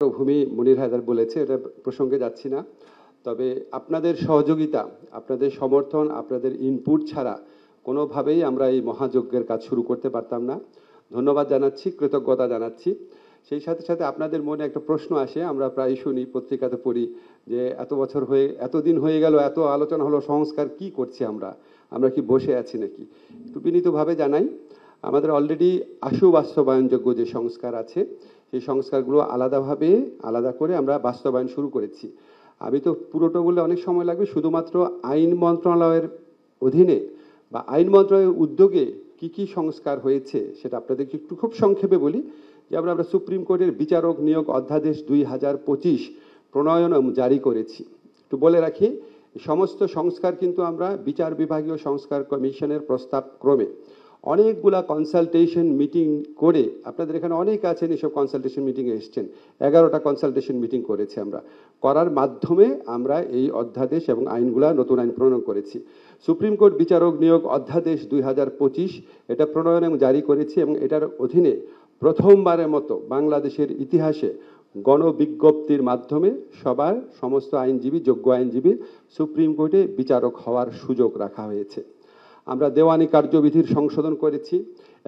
ভূমি মুনির হায়দার বলেছে, এটা প্রসঙ্গে যাচ্ছি না। তবে আপনাদের সহযোগিতা, আপনাদের সমর্থন, আপনাদের ইনপুট ছাড়া কোনোভাবেই আমরা এই মহাযজ্ঞের কাজ শুরু করতে পারতাম না। ধন্যবাদ জানাচ্ছি, কৃতজ্ঞতা জানাচ্ছি। সেই সাথে সাথে আপনাদের মনে একটা প্রশ্ন আসে, আমরা প্রায় শুনি, পত্রিকাতে পড়ি যে এতদিন হয়ে গেল, এত আলোচনা হলো, সংস্কার কি করছি আমরা, আমরা কি বসে আছি নাকি? একটু বিনীতভাবে জানাই, আমাদের অলরেডি আশু বাস্তবায়নযোগ্য যে সংস্কার আছে, সেই সংস্কারগুলো আলাদা করে আমরা বাস্তবায়ন শুরু করেছি। আমি তো পুরোটা বললে অনেক সময় লাগবে, শুধুমাত্র আইন মন্ত্রণালয়ের অধীনে বা আইন মন্ত্রণালয়ের উদ্যোগে কি কি সংস্কার হয়েছে সেটা আপনাদেরকে একটু খুব সংক্ষেপে বলি। যেমন আমরা সুপ্রিম কোর্টের বিচারক নিয়োগ অধ্যাদেশ 2025 প্রণয়ন জারি করেছি। একটু বলে রাখি, সমস্ত সংস্কার কিন্তু আমরা বিচার বিভাগীয় সংস্কার কমিশনের প্রস্তাব ক্রমে অনেকগুলা কনসালটেশন মিটিং করে, আপনাদের এখানে অনেক আছেন এসব কনসালটেশন মিটিংয়ে এসছেন, 11টা কনসালটেশন মিটিং করেছি আমরা, করার মাধ্যমে আমরা এই অধ্যাদেশ এবং আইনগুলা নতুন আইন প্রণয়ন করেছি। সুপ্রিম কোর্ট বিচারক নিয়োগ অধ্যাদেশ 2025 এটা প্রণয়ন এবং জারি করেছি, এবং এটার অধীনে প্রথমবারের মতো বাংলাদেশের ইতিহাসে গণবিজ্ঞপ্তির মাধ্যমে সমস্ত আইনজীবী, যোগ্য আইনজীবী সুপ্রিম কোর্টে বিচারক হওয়ার সুযোগ রাখা হয়েছে। আমরা দেওয়ানি কার্যবিধির সংশোধন করেছি,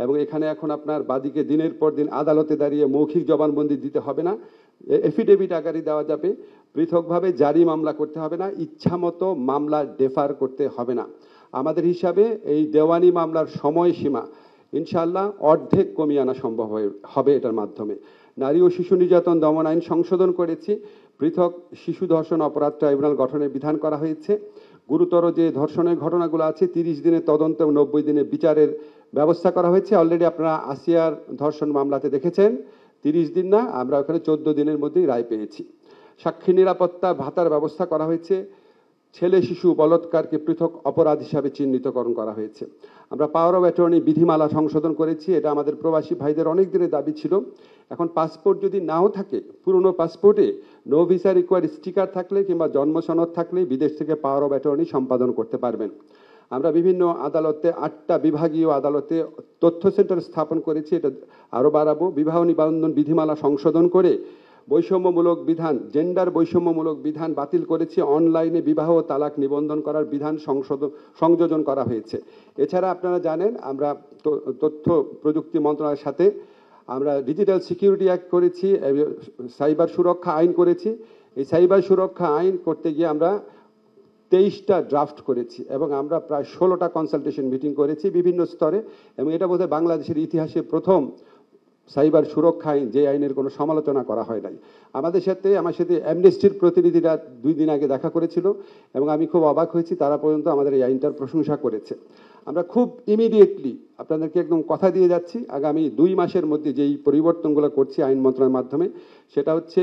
এবং এখানে এখন আপনার বাদীকে দিনের পর দিন আদালতে দাঁড়িয়ে মৌখিক জবানবন্দি দিতে হবে না, এফিডেভিট আকারে দেওয়া যাবে। পৃথকভাবে জারি মামলা করতে হবে না, ইচ্ছামতো মামলা ডেফার করতে হবে না। আমাদের হিসাবে এই দেওয়ানি মামলার সময়সীমা ইনশাআল্লাহ অর্ধেক কমিয়ে আনা সম্ভব হবে এটার মাধ্যমে। নারী ও শিশু নির্যাতন দমন আইন সংশোধন করেছি, পৃথক শিশু ধর্ষণ অপরাধ ট্রাইব্যুনাল গঠনের বিধান করা হয়েছে। গুরুতর যে ধর্ষণের ঘটনাগুলো আছে 30 দিনের তদন্ত এবং 90 দিনে বিচারের ব্যবস্থা করা হয়েছে। অলরেডি আপনারা আসিয়ার ধর্ষণ মামলাতে দেখেছেন 30 দিন না, আমরা ওখানে 14 দিনের মধ্যেই রায় পেয়েছি। সাক্ষী নিরাপত্তা ভাতার ব্যবস্থা করা হয়েছে। ছেলে শিশু বলাৎকারকে পৃথক অপরাধ হিসাবে চিহ্নিতকরণ করা হয়েছে। আমরা পাওয়ার অফ অ্যাটর্নি বিধিমালা সংশোধন করেছি, এটা আমাদের প্রবাসী ভাইদের অনেক দিনের দাবি ছিল। এখন পাসপোর্ট যদি নাও থাকে, পুরনো পাসপোর্টে নো ভিসা রিকোয়ার্ড স্টিকার থাকলে কিংবা জন্ম সনদ থাকলে বিদেশ থেকে পাওয়ার অফ অ্যাটর্নি সম্পাদন করতে পারবেন। আমরা বিভিন্ন আদালতে 8টা বিভাগীয় আদালতে তথ্য সেন্টার স্থাপন করেছি, এটা আরও বাড়াবো। বিবাহ নিবন্ধন বিধিমালা সংশোধন করে বৈষম্যমূলক বিধান, জেন্ডার বৈষম্যমূলক বিধান বাতিল করেছি। অনলাইনে বিবাহ ও তালাক নিবন্ধন করার বিধান সংযোজন করা হয়েছে। এছাড়া আপনারা জানেন আমরা তথ্য প্রযুক্তি মন্ত্রণালয়ের সাথে আমরা ডিজিটাল সিকিউরিটি অ্যাক্ট করেছি, সাইবার সুরক্ষা আইন করেছি। এই সাইবার সুরক্ষা আইন করতে গিয়ে আমরা 23টা ড্রাফট করেছি, এবং আমরা প্রায় 16টা কনসালটেশন মিটিং করেছি বিভিন্ন স্তরে, এবং এটা বোধহয় বাংলাদেশের ইতিহাসে প্রথম সাইবার সুরক্ষা আইন, যে আইনের কোনো সমালোচনা করা হয় নাই। আমার সাথে অ্যামনেস্টির প্রতিনিধিরা 2 দিন আগে দেখা করেছিল, এবং আমি খুব অবাক হয়েছি, তারা পর্যন্ত আমাদের এই আইনটার প্রশংসা করেছে। আমরা খুব ইমিডিয়েটলি আপনাদেরকে একদম কথা দিয়ে যাচ্ছি, আগামী 2 মাসের মধ্যে যেই পরিবর্তনগুলো করছি আইন মন্ত্রণালয়ের মাধ্যমে, সেটা হচ্ছে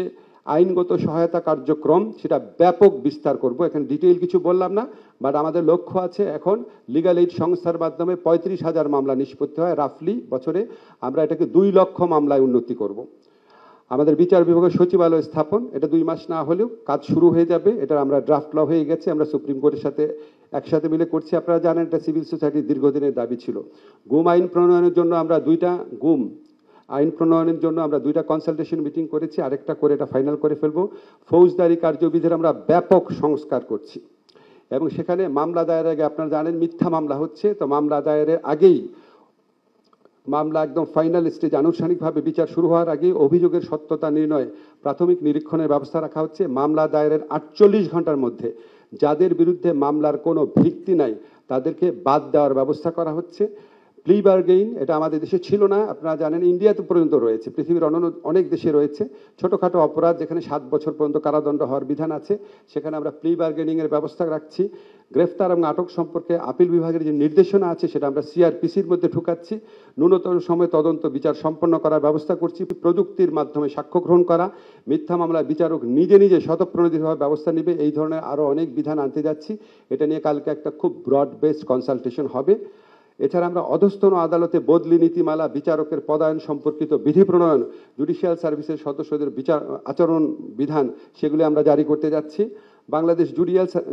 আইনগত সহায়তা কার্যক্রম, সেটা ব্যাপক বিস্তার করব। এখানে ডিটেইল কিছু বললাম না, বাট আমাদের লক্ষ্য আছে এখন লিগ্যাল এইড সংস্থার মাধ্যমে 35,000 মামলা নিষ্পত্তি হয় রাফলি বছরে, আমরা এটাকে 2 লক্ষ মামলায় উন্নতি করব। আমাদের বিচার বিভাগের সচিবালয় স্থাপন, এটা 2 মাস না হলেও কাজ শুরু হয়ে যাবে। এটা আমরা ড্রাফট ল হয়ে গেছে, আমরা সুপ্রিম কোর্টের সাথে একসাথে মিলে করছি। আপনারা জানেন এটা সিভিল সোসাইটির দীর্ঘদিনের দাবি ছিল। গুম আইন প্রণয়নের জন্য আমরা 2টা গুম আইন প্রণয়নের জন্য আমরা 2টা কনসালটেশন মিটিং করেছি, আরেকটা করে এটা ফাইনাল করে ফেলবো। ফৌজদারি কার্যবিধির আমরা ব্যাপক সংস্কার করছি, এবং সেখানে মামলা দায়েরের আগে আপনারা জানেন মিথ্যা মামলা হচ্ছে, তো মামলা দায়েরের আগেই, মামলা একদম ফাইনাল স্টেজ আনুষ্ঠানিকভাবে বিচার শুরু হওয়ার আগেই অভিযোগের সত্যতা নির্ণয় প্রাথমিক নিরীক্ষণের ব্যবস্থা রাখা হচ্ছে। মামলা দায়েরের 48 ঘন্টার মধ্যে যাদের বিরুদ্ধে মামলার কোনো ভিত্তি নাই তাদেরকে বাদ দেওয়ার ব্যবস্থা করা হচ্ছে। প্লি বার্গেইন, এটা আমাদের দেশে ছিল না, আপনারা জানেন ইন্ডিয়াতে পর্যন্ত রয়েছে, পৃথিবীর অনেক দেশে রয়েছে। ছোটোখাটো অপরাধ যেখানে 7 বছর পর্যন্ত কারাদণ্ড হওয়ার বিধান আছে, সেখানে আমরা প্লি বার্গেনিংয়ের ব্যবস্থা রাখছি। গ্রেফতার এবং আটক সম্পর্কে আপিল বিভাগের যে নির্দেশনা আছে সেটা আমরা সিআরপিসির মধ্যে ঢুকাচ্ছি। ন্যূনতম সময় তদন্ত বিচার সম্পন্ন করার ব্যবস্থা করছি। প্রযুক্তির মাধ্যমে সাক্ষ্য গ্রহণ করা, মিথ্যা মামলায় বিচারক নিজে স্বতঃপ্রণোদিতভাবে ব্যবস্থা নেবে, এই ধরনের আরও অনেক বিধান আনতে যাচ্ছি। এটা নিয়ে কালকে একটা খুব ব্রড বেসড কনসালটেশন হবে। এছাড়া আমরা অধস্তন আদালতে বদলি নীতিমালা, বিচারকের পদায়ন সম্পর্কিত বিধি প্রণয়ন, জুডিশিয়াল সার্ভিসের সদস্যদের আচরণ বিধান, সেগুলি আমরা জারি করতে যাচ্ছি। বাংলাদেশ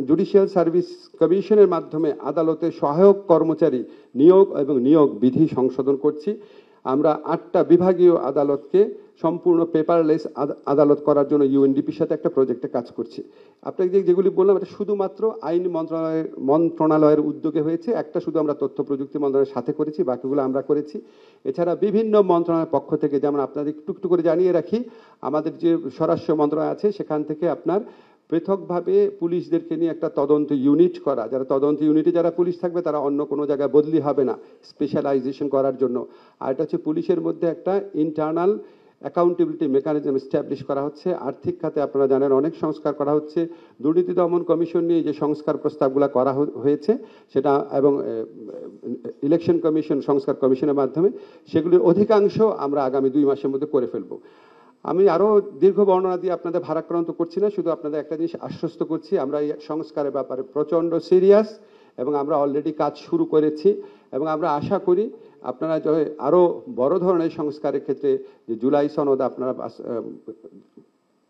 জুডিশিয়াল সার্ভিস কমিশনের মাধ্যমে আদালতে সহায়ক কর্মচারী নিয়োগ এবং নিয়োগ বিধি সংশোধন করছি। আমরা 8টা বিভাগীয় আদালতকে সম্পূর্ণ পেপারলেস আদালত করার জন্য ইউএনডিপির সাথে একটা প্রজেক্টে কাজ করছি। আপনাকে যেগুলি বললাম এটা শুধুমাত্র আইন মন্ত্রণালয়ের উদ্যোগে হয়েছে, একটা শুধু আমরা তথ্য প্রযুক্তি মন্ত্রণালয়ের সাথে করেছি, বাকিগুলো আমরা করেছি। এছাড়া বিভিন্ন মন্ত্রণালয়ের পক্ষ থেকে, যেমন আপনাদের একটু একটু করে জানিয়ে রাখি, আমাদের যে স্বরাষ্ট্র মন্ত্রণালয় আছে সেখান থেকে আপনার পৃথকভাবে পুলিশদেরকে নিয়ে একটা তদন্ত ইউনিট করা, যারা তদন্ত ইউনিটে যারা পুলিশ থাকবে তারা অন্য কোনো জায়গায় বদলি হবে না, স্পেশালাইজেশন করার জন্য। আর এটা হচ্ছে পুলিশের মধ্যে একটা ইন্টারনাল অ্যাকাউন্টেবিলিটি মেকানিজম এস্টাবলিশ করা হচ্ছে। আর্থিক খাতে আপনারা জানেন অনেক সংস্কার করা হচ্ছে। দুর্নীতি দমন কমিশন নিয়ে যে সংস্কার প্রস্তাবগুলো করা হয়েছে সেটা, এবং ইলেকশন কমিশন সংস্কার কমিশনের মাধ্যমে সেগুলির অধিকাংশ আমরা আগামী 2 মাসের মধ্যে করে ফেলবো। আমি আরও দীর্ঘ বর্ণনা দিয়ে আপনাদের ভারাক্রান্ত করছি না, শুধু আপনাদের একটা জিনিস আশ্বস্ত করছি, আমরা এই সংস্কারের ব্যাপারে প্রচণ্ড সিরিয়াস এবং আমরা অলরেডি কাজ শুরু করেছি। এবং আমরা আশা করি আপনারা আরও বড় ধরনের সংস্কারের ক্ষেত্রে যে জুলাই সনদ আপনারা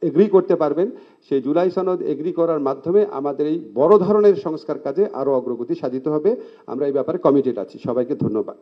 এগ্রি করতে পারবেন, সেই জুলাই সনদ এগ্রি করার মাধ্যমে আমাদের এই বড় ধরনের সংস্কার কাজে আরও অগ্রগতি সাধিত হবে। আমরা এই ব্যাপারে কমিটেড আছি। সবাইকে ধন্যবাদ।